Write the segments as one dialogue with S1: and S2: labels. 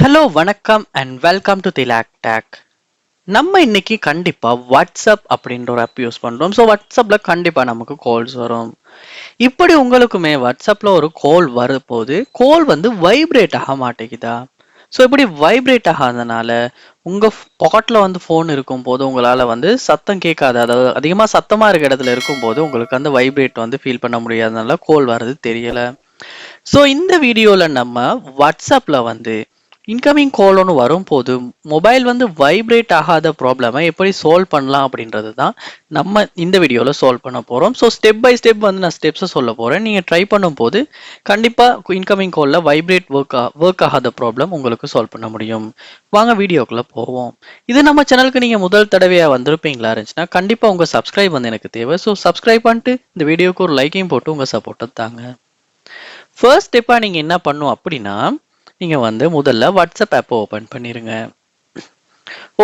S1: Hello வணக்கம் and welcome to ThilakTech. நம்ம இன்னைக்கு கண்டிப்பா வாட்ஸ்அப் அப்படின்ற ஒரு ஆப் யூஸ் பண்றோம். ஸோ வாட்ஸ்அப்ல கண்டிப்பா நமக்கு கால்ஸ் வரும். இப்படி உங்களுக்குமே வாட்ஸ்அப்ல ஒரு கால் வரும்போது கால் வந்து வைப்ரேட் ஆக மாட்டேங்குதா? ஸோ இப்படி வைப்ரேட் ஆகாதனால உங்க பாக்கெட்ல வந்து ஃபோன் இருக்கும்போது உங்களால வந்து சத்தம் கேட்காது. அதாவது அதிகமா சத்தமா இருக்க இடத்துல இருக்கும்போது உங்களுக்கு அந்த வைப்ரேட் வந்து ஃபீல் பண்ண முடியாதனால கால் வர்றது தெரியல. ஸோ இந்த வீடியோல நம்ம வாட்ஸ்அப்ல வந்து இன்கமிங் கால் ஒன்று வரும்போது மொபைல் வந்து வைப்ரேட் ஆகாத ப்ராப்ளமை எப்படி சால்வ் பண்ணலாம் அப்படின்றது தான் நம்ம இந்த வீடியோவில் சால்வ் பண்ண போகிறோம். ஸோ ஸ்டெப் பை ஸ்டெப் வந்து நான் ஸ்டெப்ஸை சொல்ல போகிறேன். நீங்கள் ட்ரை பண்ணும்போது கண்டிப்பாக இன்கமிங் காலில் வைப்ரேட் ஒர்க் ஆகாத ப்ராப்ளம் உங்களுக்கு சால்வ் பண்ண முடியும். வாங்க வீடியோக்குள்ளே போவோம். இது நம்ம சேனலுக்கு நீங்கள் முதல் தடவையாக வந்திருப்பீங்களா இருந்துச்சுன்னா கண்டிப்பாக உங்கள் சப்ஸ்கிரைப் வந்து எனக்கு தேவை. ஸோ சப்ஸ்கிரைப் பண்ணிட்டு இந்த வீடியோக்கு ஒரு லைக்கையும் போட்டு உங்கள் சப்போர்ட்டை தாங்க. ஃபர்ஸ்ட் ஸ்டெப்பாக நீங்கள் என்ன பண்ணும் அப்படின்னா நீங்கள் வந்து முதல்ல வாட்ஸ்அப் ஆப்பை ஓப்பன் பண்ணிடுங்க.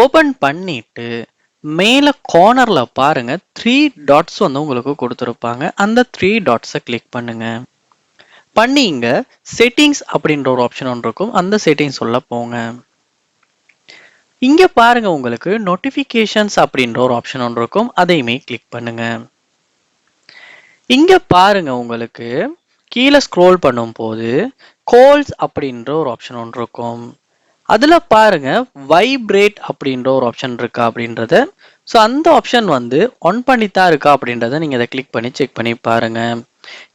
S1: ஓப்பன் பண்ணிட்டு மேலே கார்னரில் பாருங்க 3 டாட்ஸ் வந்து உங்களுக்கு கொடுத்துருப்பாங்க. அந்த 3 டாட்ஸை கிளிக் பண்ணுங்க. பண்ணி இங்க செட்டிங்ஸ் அப்படின்ற ஒரு ஆப்ஷன் ஒன்று இருக்கும். அந்த செட்டிங்ஸ் உள்ள போங்க. இங்க பாருங்க உங்களுக்கு நோட்டிஃபிகேஷன்ஸ் அப்படின்ற ஒரு ஆப்ஷன் ஒன்று இருக்கும். அதையுமே கிளிக் பண்ணுங்க. இங்க பாருங்க உங்களுக்கு கீழே ஸ்க்ரோல் பண்ணும்போது கால்ஸ் அப்படின்ற ஒரு ஆப்ஷன் ஒன்று இருக்கும். அதில் பாருங்க வைப்ரேட் அப்படின்ற ஒரு ஆப்ஷன் இருக்கா அப்படின்றத. ஸோ அந்த ஆப்ஷன் வந்து ஆன் பண்ணித்தான் இருக்கா அப்படின்றத நீங்கள் அதை கிளிக் பண்ணி செக் பண்ணி பாருங்க.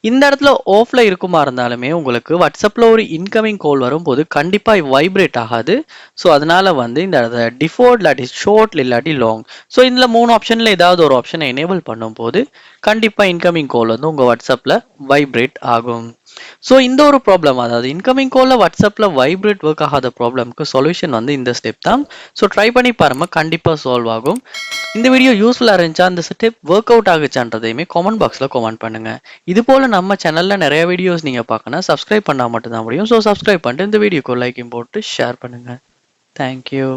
S1: இந்த இடத்துல ஆஃப்ல இருக்குமா இருந்தாலுமே உங்களுக்கு வாட்ஸ்அப்ல ஒரு இன்கமிங் கால் வரும்போது கண்டிப்பாக வைப்ரேட் ஆகாது. ஸோ அதனால வந்து இந்த டிஃபால்ட் இல்லாட்டி ஷார்ட் இல்லாட்டி லாங், ஸோ இதில் 3 ஆப்ஷனில் ஏதாவது ஒரு ஆப்ஷனை எனேபிள் பண்ணும்போது கண்டிப்பாக இன்கமிங் கால் வந்து உங்கள் வாட்ஸ்அப்பில் வைப்ரேட் ஆகும். ஸோ இந்த ஒரு ப்ராப்ளம், அதாவது இன்கமிங் காலில் வாட்ஸ்அப்பில் வைப்ரேட் ஒர்க் ஆகாத ப்ராப்ளம்க்கு சொல்யூஷன் வந்து இந்த ஸ்டெப் தான். ஸோ ட்ரை பண்ணி பாருங்க, கண்டிப்பாக சால்வ் ஆகும். இந்த வீடியோ யூஸ்ஃபுல்லாக இருந்துச்சா, அந்த ஸ்டெப் ஒர்க் அவுட் ஆகுச்சான்றதையுமே கமெண்ட் பாக்ஸில் கமெண்ட் பண்ணுங்க. இது போல் நம்ம சேனலில் நிறைய வீடியோஸ் நீங்கள் பார்க்கணும், சப்ஸ்கிரைப் பண்ணால் மட்டும்தான் முடியும். ஸோ சப்ஸ்கிரைப் பண்ணிட்டு இந்த வீடியோக்கு லைக்கையும் போட்டு ஷேர் பண்ணுங்கள். தேங்க்யூ.